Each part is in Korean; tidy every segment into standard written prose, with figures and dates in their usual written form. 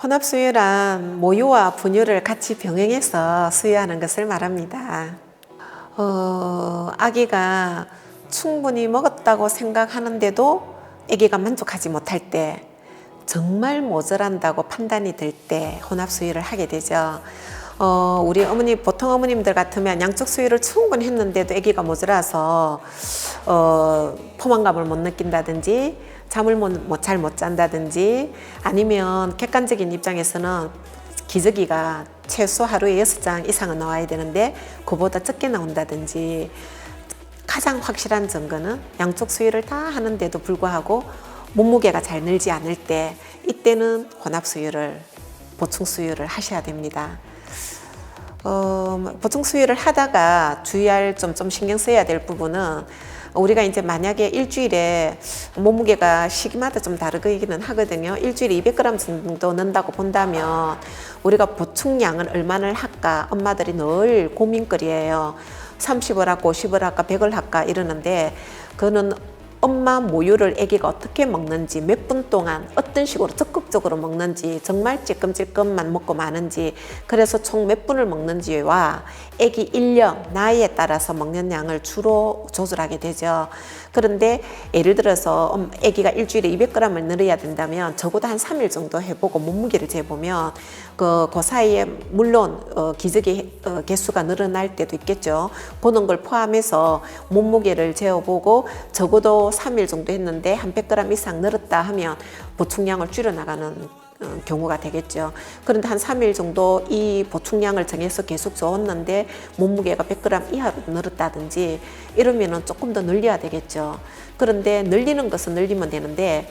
혼합수유란 모유와 분유를 같이 병행해서 수유하는 것을 말합니다. 아기가 충분히 먹었다고 생각하는데도 아기가 만족하지 못할 때, 정말 모자란다고 판단이 될 때 혼합수유를 하게 되죠. 우리 보통 어머님들 같으면 양쪽 수유를 충분히 했는데도 아기가 모자라서 포만감을 못 느낀다든지 잠을 잘 못 잔다든지, 아니면 객관적인 입장에서는 기저귀가 최소 하루에 6장 이상은 나와야 되는데 그보다 적게 나온다든지, 가장 확실한 증거는 양쪽 수유를 다 하는데도 불구하고 몸무게가 잘 늘지 않을 때, 이때는 혼합수유를, 보충수유를 하셔야 됩니다. 보충수유를 하다가 주의할 좀 신경 써야 될 부분은, 우리가 이제 만약에 일주일에 몸무게가 시기마다 좀 다르기는 하거든요. 일주일에 200g 정도 넣는다고 본다면 우리가 보충량을 얼마나 할까 엄마들이 늘 고민거리예요. 30을 할까 50을 할까 100을 할까 이러는데, 그거는 엄마 모유를 아기가 어떻게 먹는지, 몇 분 동안 어떤 식으로 적극적으로 먹는지, 정말 찔끔찔끔만 먹고 마는지, 그래서 총 몇 분을 먹는지와 아기 일령, 나이에 따라서 먹는 양을 주로 조절하게 되죠. 그런데 예를 들어서 아기가 일주일에 200g을 늘어야 된다면 적어도 한 3일 정도 해보고 몸무게를 재보면 그 사이에 물론 기저귀 개수가 늘어날 때도 있겠죠. 그런 걸 포함해서 몸무게를 재어보고 적어도 3일 정도 했는데 한 100g 이상 늘었다 하면 보충량을 줄여나가는 경우가 되겠죠. 그런데 한 3일 정도 이 보충량을 정해서 계속 줬는데 몸무게가 100g 이하로 늘었다든지 이러면은 조금 더 늘려야 되겠죠. 그런데 늘리는 것은 늘리면 되는데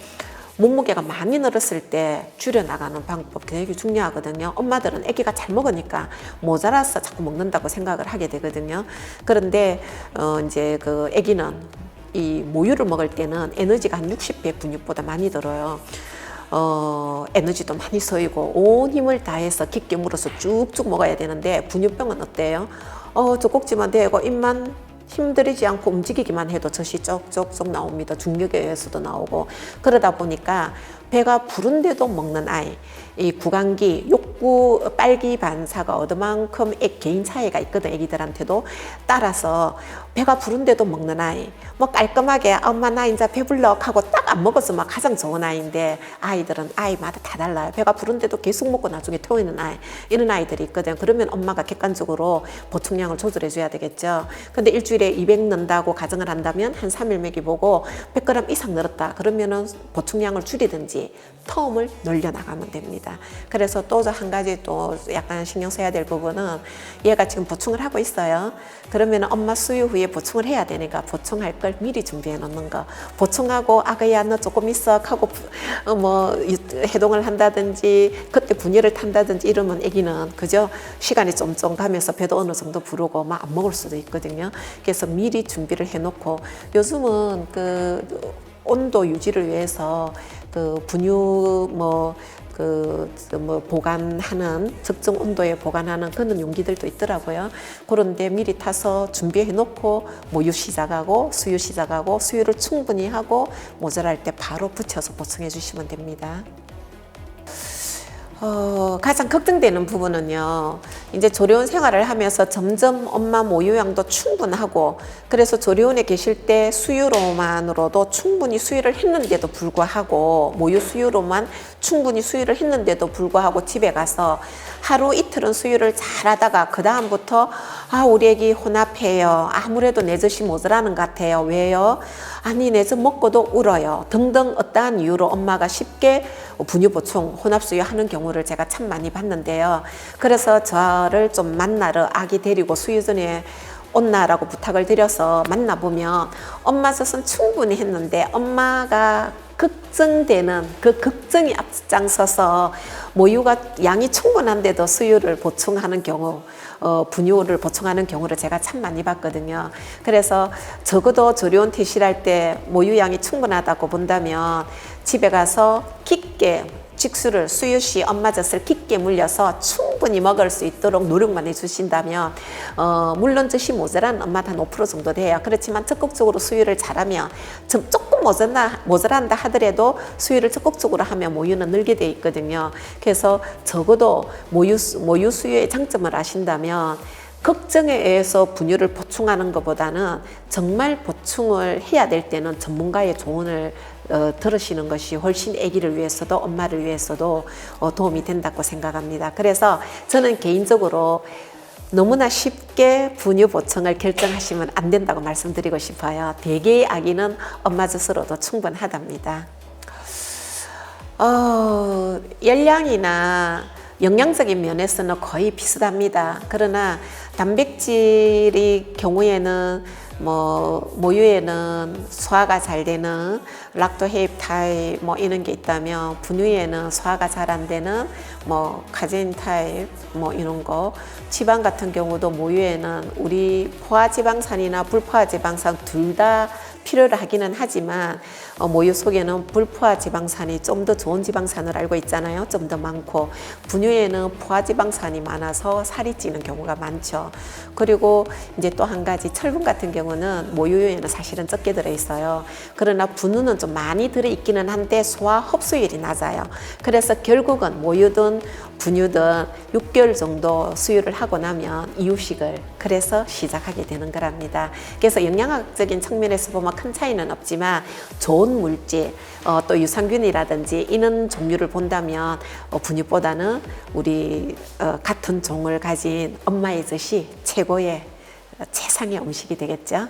몸무게가 많이 늘었을 때 줄여나가는 방법이 되게 중요하거든요. 엄마들은 아기가 잘 먹으니까 모자라서 자꾸 먹는다고 생각을 하게 되거든요. 그런데 이제 그 아기는 이 모유를 먹을 때는 에너지가 한 60배 분유보다 많이 들어요. 에너지도 많이 쓰이고 온 힘을 다해서 깊게 물어서 쭉쭉 먹어야 되는데, 분유병은 어때요? 젖꼭지만 대고 입만 힘들이지 않고 움직이기만 해도 젖이 쪽쪽쪽 나옵니다. 중력에 의해서도 나오고. 그러다 보니까 배가 부른데도 먹는 아이, 이 구강기, 욕구, 빨기 반사가 어느만큼 개인 차이가 있거든, 애기들한테도. 따라서 배가 부른데도 먹는 아이, 뭐 깔끔하게 엄마 나 이제 배불러 하고 딱 안 먹었으면 가장 좋은 아이인데, 아이들은 아이마다 다 달라요. 배가 부른데도 계속 먹고 나중에 토하는 아이, 이런 아이들이 있거든. 그러면 엄마가 객관적으로 보충량을 조절해 줘야 되겠죠. 근데 일주일에 200 넣는다고 가정을 한다면 한 3일 먹이보고 100g 이상 늘었다 그러면은 보충량을 줄이든지 텀을 늘려나가면 됩니다. 그래서 또 한 가지 또 약간 신경 써야 될 부분은, 얘가 지금 보충을 하고 있어요. 그러면 엄마 수유 후에 보충을 해야 되니까 보충할 걸 미리 준비해 놓는 거. 보충하고 아가야 너 조금 있어 하고 뭐 해동을 한다든지 그때 분유를 탄다든지 이러면 아기는 그죠? 시간이 좀 가면서 배도 어느 정도 부르고 막 안 먹을 수도 있거든요. 그래서 미리 준비를 해 놓고, 요즘은 그 온도 유지를 위해서 그 분유 보관하는, 적정 온도에 보관하는 그런 용기들도 있더라고요. 그런데 미리 타서 준비해 놓고 모유 시작하고 수유 시작하고 수유를 충분히 하고 모자랄 때 바로 붙여서 보충해 주시면 됩니다. 가장 걱정되는 부분은요, 이제 조리원 생활을 하면서 점점 엄마 모유량도 충분하고, 그래서 조리원에 계실 때 수유로만으로도 충분히 수유를 했는데도 불구하고, 모유 수유로만 충분히 수유를 했는데도 불구하고 집에 가서 하루 이틀은 수유를 잘 하다가 그 다음부터 우리 애기 혼합해요, 아무래도 내 젖이 모자라는 것 같아요, 왜요? 아니 내 젖 먹고도 울어요 등등 어떠한 이유로 엄마가 쉽게 분유 보충, 혼합수유 하는 경우를 제가 참 많이 봤는데요. 그래서 저를 좀 만나러 아기 데리고 수유전에 온나라고 부탁을 드려서 만나보면 엄마 젖은 충분히 했는데 엄마가 걱정되는 그 걱정이 앞장서서 모유가 양이 충분한데도 수유를 보충하는 경우, 분유를 보충하는 경우를 제가 참 많이 봤거든요. 그래서 적어도 조리원 퇴실할 때 모유양이 충분하다고 본다면 집에 가서 깊게 직수를 수유시 엄마 젖을 깊게 물려서 충분히 먹을 수 있도록 노력만 해주신다면 물론 젖이 모자란 엄마도 한 5% 정도 돼요. 그렇지만 적극적으로 수유를 잘하면 조금 모자란다 하더라도 수유를 적극적으로 하면 모유는 늘게 돼 있거든요. 그래서 적어도 모유 수유의 장점을 아신다면 걱정에 의해서 분유를 보충하는 것보다는 정말 보충을 해야 될 때는 전문가의 조언을 들으시는 것이 훨씬 아기를 위해서도 엄마를 위해서도 도움이 된다고 생각합니다. 그래서 저는 개인적으로 너무나 쉽게 분유 보충을 결정하시면 안 된다고 말씀드리고 싶어요. 대개의 아기는 엄마 젖으로도 충분하답니다. 열량이나 영양적인 면에서는 거의 비슷합니다. 그러나 단백질의 경우에는 모유에는 소화가 잘 되는 락토헤입 타입 이런 게 있다면 분유에는 소화가 잘 안 되는 카제인 타입 이런 거, 지방 같은 경우도 모유에는 우리 포화지방산이나 불포화지방산 둘 다 필요를 하기는 하지만 모유 속에는 불포화지방산이 좀 더 좋은 지방산을 알고 있잖아요. 좀 더 많고 분유에는 포화지방산이 많아서 살이 찌는 경우가 많죠. 그리고 이제 또 한 가지 철분 같은 경우는 모유에는 사실은 적게 들어있어요. 그러나 분유는 좀 많이 들어있기는 한데 소화 흡수율이 낮아요. 그래서 결국은 모유든 분유든 6개월 정도 수유를 하고 나면 이유식을 그래서 시작하게 되는 거랍니다. 그래서 영양학적인 측면에서 보면 큰 차이는 없지만 좋은 물질, 또 유산균이라든지 이런 종류를 본다면 분유보다는 우리 같은 종을 가진 엄마의 젖이 최고의 최상의 음식이 되겠죠.